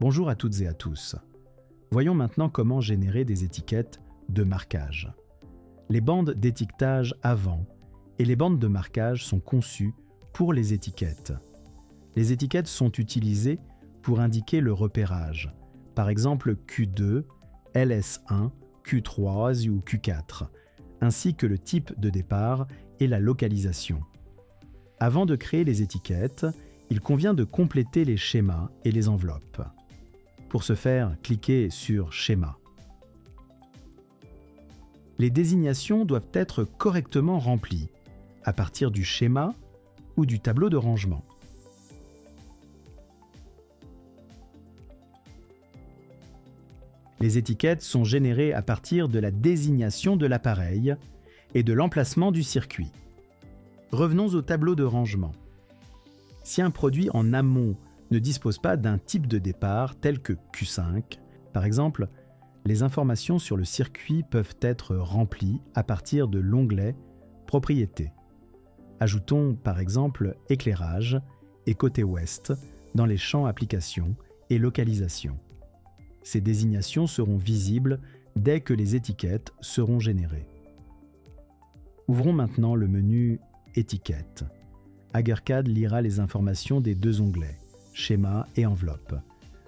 Bonjour à toutes et à tous. Voyons maintenant comment générer des étiquettes de marquage. Les bandes d'étiquetage avant et les bandes de marquage sont conçues pour les étiquettes. Les étiquettes sont utilisées pour indiquer le repérage, par exemple Q2, LS1, Q3 ou Q4, ainsi que le type de départ et la localisation. Avant de créer les étiquettes, il convient de compléter les schémas et les enveloppes. Pour ce faire, cliquez sur Schéma. Les désignations doivent être correctement remplies à partir du schéma ou du tableau de rangement. Les étiquettes sont générées à partir de la désignation de l'appareil et de l'emplacement du circuit. Revenons au tableau de rangement. Si un produit en amont ne dispose pas d'un type de départ tel que Q5, par exemple, les informations sur le circuit peuvent être remplies à partir de l'onglet « Propriétés ». Ajoutons par exemple « Éclairage » et « Côté ouest » dans les champs « Applications » et « Localisation ». Ces désignations seront visibles dès que les étiquettes seront générées. Ouvrons maintenant le menu « Étiquettes ». HagerCAD lira les informations des deux onglets, Schéma et Enveloppe,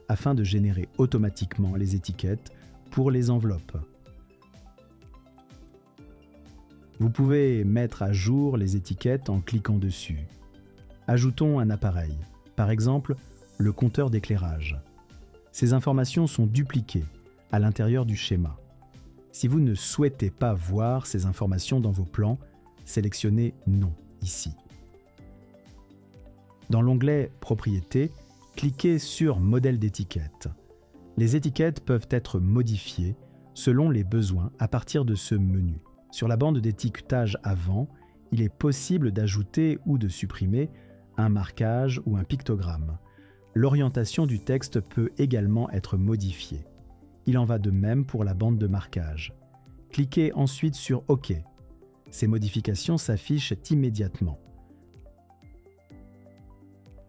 afin de générer automatiquement les étiquettes pour les enveloppes. Vous pouvez mettre à jour les étiquettes en cliquant dessus. Ajoutons un appareil, par exemple le compteur d'éclairage. Ces informations sont dupliquées à l'intérieur du schéma. Si vous ne souhaitez pas voir ces informations dans vos plans, sélectionnez « Non » ici. Dans l'onglet « Propriétés », cliquez sur « Modèle d'étiquette ». Les étiquettes peuvent être modifiées selon les besoins à partir de ce menu. Sur la bande d'étiquetage avant, il est possible d'ajouter ou de supprimer un marquage ou un pictogramme. L'orientation du texte peut également être modifiée. Il en va de même pour la bande de marquage. Cliquez ensuite sur « OK ». Ces modifications s'affichent immédiatement.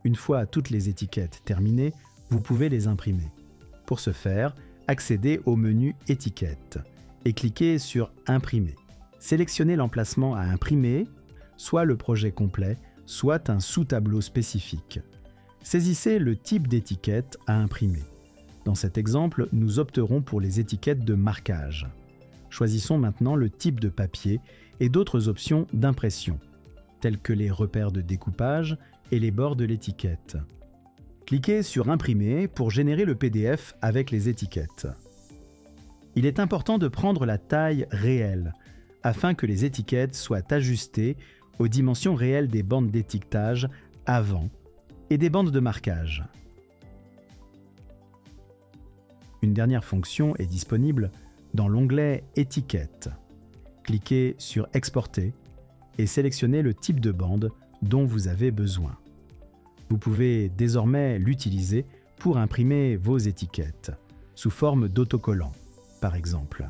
Une fois toutes les étiquettes terminées, vous pouvez les imprimer. Pour ce faire, accédez au menu « Étiquettes » et cliquez sur « Imprimer ». Sélectionnez l'emplacement à imprimer, soit le projet complet, soit un sous-tableau spécifique. Saisissez le type d'étiquette à imprimer. Dans cet exemple, nous opterons pour les étiquettes de marquage. Choisissons maintenant le type de papier et d'autres options d'impression, telles que les repères de découpage et les bords de l'étiquette. Cliquez sur Imprimer pour générer le PDF avec les étiquettes. Il est important de prendre la taille réelle afin que les étiquettes soient ajustées aux dimensions réelles des bandes d'étiquetage avant et des bandes de marquage. Une dernière fonction est disponible dans l'onglet « Étiquettes ». Cliquez sur « Exporter » et sélectionnez le type de bande dont vous avez besoin. Vous pouvez désormais l'utiliser pour imprimer vos étiquettes, sous forme d'autocollants, par exemple.